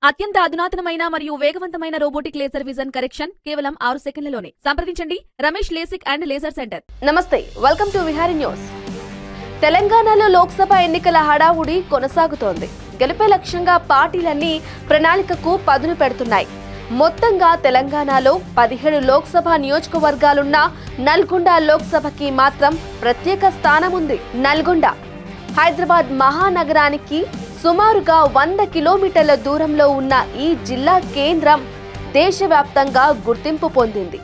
అత్యంత అధునాతనమైన మరియు వేగవంతమైన రోబోటిక్ లేజర్ విజన్ కరెక్షన్ కేవలం 6 సెకండ్లలోనే. సంప్రదించండి Ramesh LASIK and laser centre. నమస్తే, వెల్కమ్ టు విహారీ న్యూస్. తెలంగాణలో లోక్సభ ఎన్నికల హడావుడి కొనసాగుతోంది. గెలుపే లక్ష్యంగా పార్టీలన్నీ ప్రణాళికకు పదును పెడుతున్నాయి. మొత్తంగా తెలంగాణలో 17 లోక్సభ నియోజకవర్గాలున్న నల్గొండ లోక్సభకి మాత్రం ప్రత్యేక స్థానం ఉంది. నల్గొండ హైదరాబాద్ మహానగరానికి సుమారుగా 100 కిలోమీటర్ల దూరంలో ఉన్న ఈ జిల్లా కేంద్రం దేశవ్యాప్తంగా గుర్తింపు పొందింది.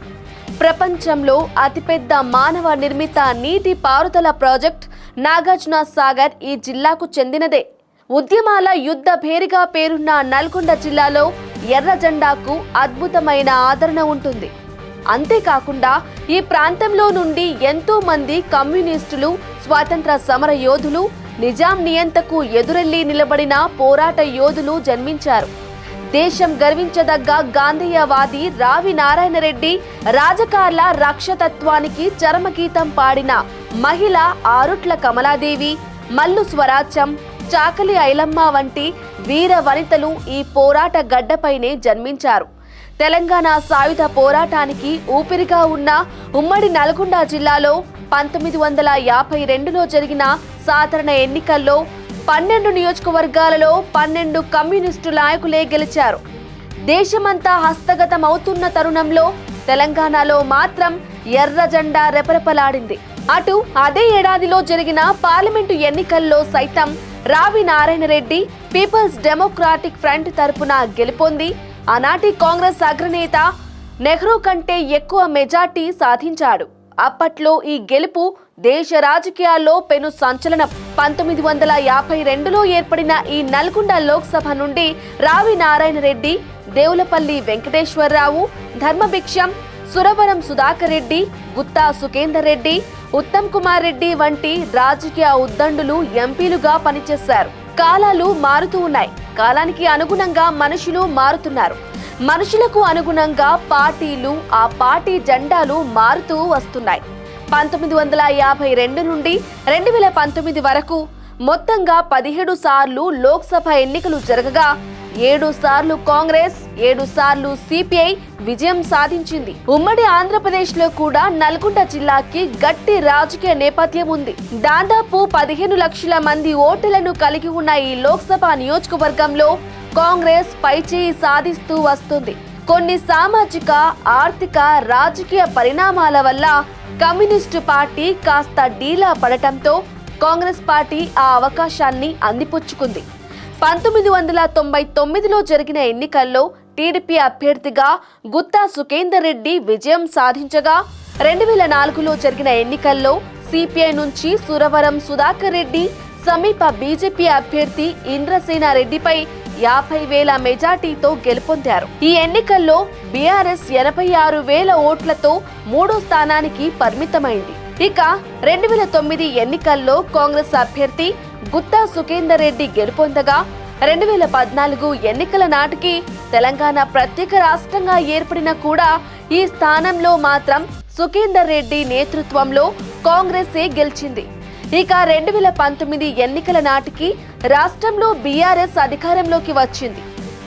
ప్రపంచంలో అతిపెద్ద మానవ నిర్మిత నీటి పారుదల ప్రాజెక్ట్ నాగార్జున సాగర్ ఈ జిల్లాకు చెందినదే. ఉద్యమాల యుద్ధ భేరిగా పేరున్న నల్గొండ జిల్లాలో ఎర్ర జెండాకు అద్భుతమైన ఆదరణ ఉంటుంది. అంతేకాకుండా ఈ ప్రాంతంలో నుండి ఎంతో మంది కమ్యూనిస్టులు, స్వాతంత్ర సమర యోధులు, నిజాం నియంతకు ఎదురెళ్లి నిలబడిన పోరాట యోధులు జన్మించారు. దేశం గర్వించదగ్గ గాంధేయవాది రావి నారాయణ రెడ్డి రాజకార్ల రక్షతత్వానికి చరమగీతం పాడిన మహిళ ఆరుట్ల కమలాదేవి, మల్లు స్వరాజ్యం, చాకలి ఐలమ్మ వంటి వీర వనితలు ఈ పోరాట గడ్డపైనే జన్మించారు. తెలంగాణ సాయుధ పోరాటానికి ఊపిరిగా ఉన్న ఉమ్మడి నల్గొండ జిల్లాలో 1952లో జరిగిన సాధారణ ఎన్నికల్లో 12 నియోజకవర్గాలలో 12 కమ్యూనిస్టు నాయకులే గెలిచారు. దేశమంతా హస్తగతమవుతున్న తరుణంలో తెలంగాణలో మాత్రం ఎర్ర జెండా రెపరెపలాడింది. అటు అదే ఏడాదిలో జరిగిన పార్లమెంటు ఎన్నికల్లో సైతం Ravi Narayana Reddy People's Democratic Front తరపున గెలుపొంది ఆనాటి కాంగ్రెస్ అగ్రనేత నెహ్రూ కంటే ఎక్కువ మెజార్టీ సాధించాడు. అప్పట్లో ఈ గెలుపు దేశ రాజకీయాల్లో పెను సంచలనం. 1952లో ఏర్పడిన ఈ నల్గొండ లోక్సభ నుండి రావి నారాయణ రెడ్డి, దేవులపల్లి వెంకటేశ్వరరావు, ధర్మభిక్షం, సురవరం సుధాకర్ రెడ్డి, గుత్తా సుఖేందర్ రెడ్డి, ఉత్తమ్ కుమార్ రెడ్డి వంటి రాజకీయ ఉద్దండులు ఎంపీలుగా పనిచేశారు. కాలాలు మారుతూ ఉన్నాయి. కాలానికి అనుగుణంగా మనుషులు మారుతున్నారు. మనుషులకు అనుగుణంగా పార్టీలు, ఆ పార్టీ జెండాలు మారుతూ వస్తున్నాయి. 1952 నుండి 2019 వరకు మొత్తంగా 17 సార్లు లోక్సభ ఎన్నికలు జరగగా 7 సార్లు కాంగ్రెస్, 7 సార్లు సిపిఐ విజయం సాధించింది. ఉమ్మడి ఆంధ్రప్రదేశ్ లో కూడా నల్గొండ జిల్లాకి గట్టి రాజకీయ నేపథ్యం ఉంది. దాదాపు 15 లక్షల మంది ఓటర్లను కలిగి ఉన్న ఈ లోక్సభ నియోజకవర్గంలో కాంగ్రెస్ పైచేయి సాధిస్తూ వస్తుంది. కొన్ని సామాజిక, ఆర్థిక, రాజకీయ పరిణామాల వల్ల కమ్యూనిస్టు పార్టీ కాస్త డీలా పడటంతో కాంగ్రెస్ పార్టీ ఆ అవకాశాన్ని అందిపుచ్చుకుంది. 1999లో జరిగిన ఎన్నికల్లో టీడీపీ అభ్యర్థిగా గుత్తా సుఖేందర్ రెడ్డి విజయం సాధించగా 2004లో జరిగిన ఎన్నికల్లో సిపిఐ నుంచి సురవరం సుధాకర్ రెడ్డి సమీప బీజేపీ అభ్యర్థి ఇంద్రసేన రెడ్డిపై 50,000 మెజార్టీతో గెలుపొందారు. ఈ ఎన్నికల్లో బీఆర్ఎస్ 86,000 ఓట్లతో 3వ స్థానానికి పరిమితమైంది. ఇక 2009 ఎన్నికల్లో కాంగ్రెస్ అభ్యర్థి గుత్తా సుఖేందర్ రెడ్డి గెలుపొందగా 2014 ఎన్నికల నాటికి తెలంగాణ ప్రత్యేక రాష్ట్రంగా ఏర్పడిన కూడా ఈ స్థానంలో మాత్రం సుఖేందర్ రెడ్డి నేతృత్వంలో కాంగ్రెసే గెలిచింది. ఇక 2019 ఎన్నికల నాటికి రాష్ట్రంలో బీఆర్ఎస్ అధికారంలోకి వచ్చింది.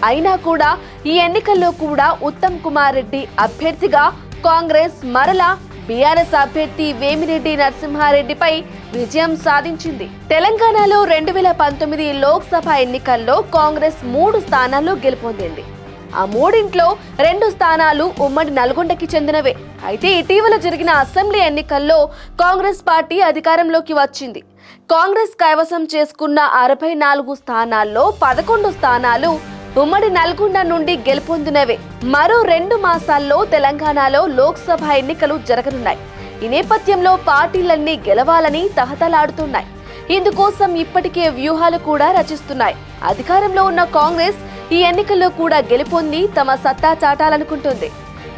అయినా కూడా ఈ ఎన్నికల్లో కూడా ఉత్తమ్ కుమార్ రెడ్డి అభ్యర్థిగా కాంగ్రెస్ మరలా బీఆర్ఎస్ అభ్యర్థి వేమిరెడ్డి నరసింహారెడ్డిపై విజయం సాధించింది. తెలంగాణలో 2019 లోక్సభ ఎన్నికల్లో కాంగ్రెస్ 3 స్థానాల్లో గెలుపొందింది. ఆ 3ంట్లో 2 స్థానాలు ఉమ్మడి నల్గొండకి చెందినవే. అయితే ఇటీవల జరిగిన అసెంబ్లీ ఎన్నికల్లో కాంగ్రెస్ పార్టీ అధికారంలోకి వచ్చింది. కాంగ్రెస్ కైవసం చేసుకున్న 64 స్థానాల్లో 11 స్థానాలు ఉమ్మడి నల్గొండ నుండి గెలుపొందినవే. మరో 2 మాసాల్లో తెలంగాణలో లోక్సభ ఎన్నికలు జరగనున్నాయి. ఈ నేపథ్యంలో పార్టీలన్నీ గెలవాలని తహతలాడుతున్నాయి. ఇందుకోసం ఇప్పటికే వ్యూహాలు కూడా రచిస్తున్నాయి. అధికారంలో ఉన్న కాంగ్రెస్ ఈ ఎన్నికల్లో కూడా గెలుపొంది తమ సత్తా చాటాలనుకుంటుంది.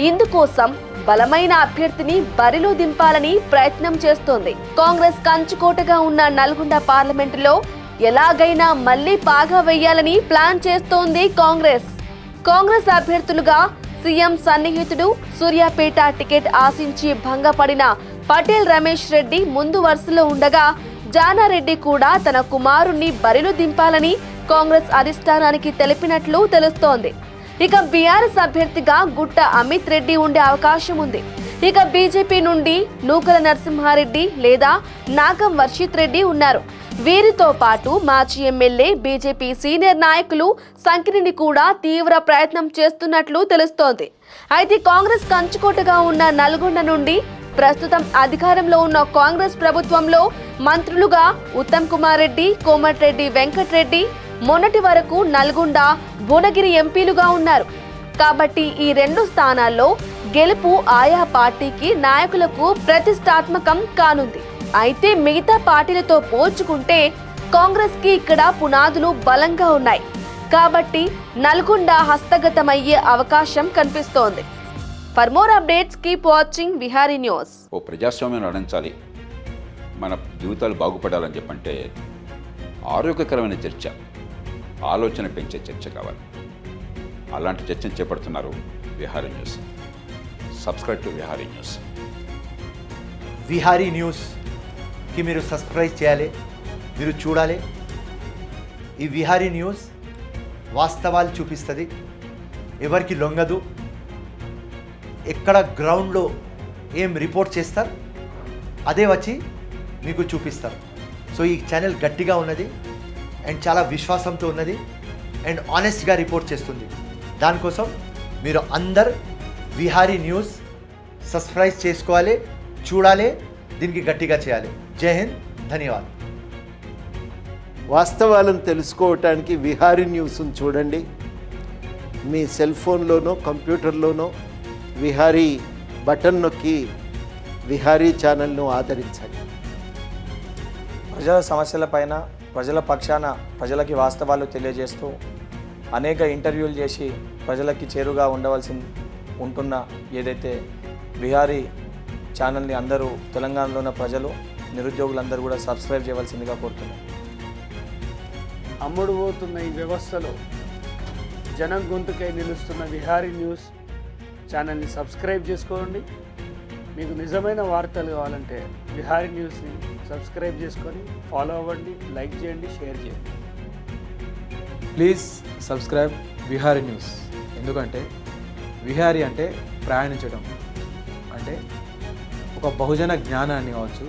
ఇందుకోసం బలమైన అభ్యర్థిని బరిలో దింపాలని ప్రయత్నం చేస్తోంది. కాంగ్రెస్ కంచుకోటగా ఉన్న నల్గొండ పార్లమెంటులో ఎలాగైనా మళ్లీ పాగా వేయాలని ప్లాన్ చేస్తోంది కాంగ్రెస్ అభ్యర్థులుగా సీఎం సన్నిహితుడు, సూర్యాపేట టికెట్ ఆశించి భంగపడిన పటేల్ రమేష్ రెడ్డి ముందు వరుసలో ఉండగా జానారెడ్డి కూడా తన కుమారుణ్ణి బరిలో దింపాలని కాంగ్రెస్ అధిష్టానానికి తెలిపినట్లు తెలుస్తోంది. ఇక బీఆర్ఎస్ అభ్యర్థిగా గుట్ట అమిత్ రెడ్డి ఉండే అవకాశం ఉంది. ఇక బీజేపీ నుండి నూకల నరసింహారెడ్డి లేదా నాగం వర్షిత్ రెడ్డి ఉన్నారు. వీరితో పాటు మాజీ ఎమ్మెల్యే బీజేపీ సీనియర్ నాయకులు సంకిరిని కూడా తీవ్ర ప్రయత్నం చేస్తున్నట్లు తెలుస్తోంది. అయితే కాంగ్రెస్ కంచుకోటగా ఉన్న నల్గొండ నుండి ప్రస్తుతం అధికారంలో ఉన్న కాంగ్రెస్ ప్రభుత్వంలో మంత్రులుగా ఉత్తమ్ కుమార్ రెడ్డి, కోమటిరెడ్డి వెంకటరెడ్డి మొన్నటి వరకు నల్గొండ, భువనగిరి ఎంపీలుగా ఉన్నారు. కాబట్టి ఈ రెండు స్థానాల్లో గెలుపు ఆయా పార్టీకి నాయకులకు ప్రతిష్టాత్మకం కానుంది. అయితే మిగతా పార్టీలతో పోల్చుకుంటే కాంగ్రెస్ కి ఇక్కడ పునాదులు బలంగా ఉన్నాయి. కాబట్టి నల్గొండ హస్తగతమయ్యే అవకాశం కనిపిస్తోంది. For more updates keep watching Vihari news. ఓ ప్రజాస్వామ్యం నడించాలి, మన జీవితాలు బాగుపడాలని చెప్పంటే ఆరోగ్యకరమైన చర్చ, ఆలోచన పెంచే చర్చ కావాలి. అలాంటి చర్చను చేపడుతున్నారు Vihari news. Subscribe to Vihari news. Vihari న్యూస్కి మీరు సబ్స్క్రైబ్ చేయాలి, మీరు చూడాలి. ఈ విహారీ న్యూస్ వాస్తవాలు చూపిస్తుంది, ఎవరికి లొంగదు. ఎక్కడ గ్రౌండ్లో ఏం రిపోర్ట్ చేస్తారు అదే వచ్చి మీకు చూపిస్తారు. సో ఈ ఛానల్ గట్టిగా ఉన్నది అండ్ చాలా విశ్వాసంతో ఉన్నది అండ్ ఆనెస్ట్గా రిపోర్ట్ చేస్తుంది. దానికోసం మీరు అందరు విహారీ న్యూస్ సబ్స్క్రైబ్ చేసుకోవాలి, చూడాలి, దీనికి గట్టిగా చేయాలి. జై హింద్, ధన్యవాదాలు. వాస్తవాలను తెలుసుకోవటానికి విహారీ న్యూస్ను చూడండి. మీ సెల్ ఫోన్లోనో కంప్యూటర్లోనో విహారీ బటన్ నొక్కి విహారీ ఛానల్ను ఆదరించండి. ప్రజల సమస్యలపైన ప్రజల పక్షాన ప్రజలకి వాస్తవాలు తెలియజేస్తూ అనేక ఇంటర్వ్యూలు చేసి ప్రజలకి చేరుగా ఉంటున్న ఏదైతే విహారీ ఛానల్ని అందరూ తెలంగాణలో ఉన్న ప్రజలు, నిరుద్యోగులందరూ కూడా సబ్స్క్రైబ్ చేయవలసిందిగా కోరుతున్నాం. అమ్ముడు పోతున్న ఈ వ్యవస్థలో జనం గొంతుకై నిలుస్తున్న విహారీ న్యూస్ ఛానల్ని సబ్స్క్రైబ్ చేసుకోండి. మీకు నిజమైన వార్తలు కావాలంటే విహారీ న్యూస్ని సబ్స్క్రైబ్ చేసుకొని ఫాలో అవ్వండి, లైక్ చేయండి, షేర్ చేయండి. Please subscribe Vihari news. ఎందుకంటే విహారీ అంటే ప్రయాణించడం, అంటే ఒక బహుజన జ్ఞానాన్ని కావచ్చు,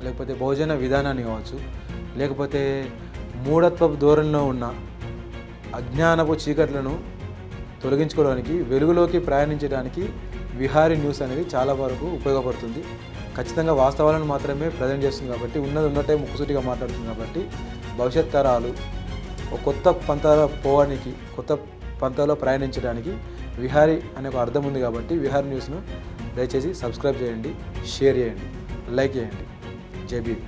లేకపోతే బహుజన విధానాన్ని కావచ్చు, లేకపోతే మూఢత్వపు ధోరణిలో ఉన్న అజ్ఞానపు చీకట్లను తొలగించుకోవడానికి, వెలుగులోకి ప్రయాణించడానికి విహారీ న్యూస్ అనేది చాలా వరకు ఉపయోగపడుతుంది. ఖచ్చితంగా వాస్తవాలను మాత్రమే ప్రజెంట్ చేస్తుంది కాబట్టి, ఉన్నది ఉన్నట్టే ముక్కుసూటిగా మాట్లాడుతుంది కాబట్టి భవిష్యత్ తరాలు ఒక కొత్త పంతాలో పోవడానికి, కొత్త పంతాలో ప్రయాణించడానికి విహారీ అనే ఒక అర్థం ఉంది. కాబట్టి విహారీ న్యూస్ను దయచేసి సబ్స్క్రైబ్ చేయండి, షేర్ చేయండి, లైక్ చేయండి. జై భీమ్.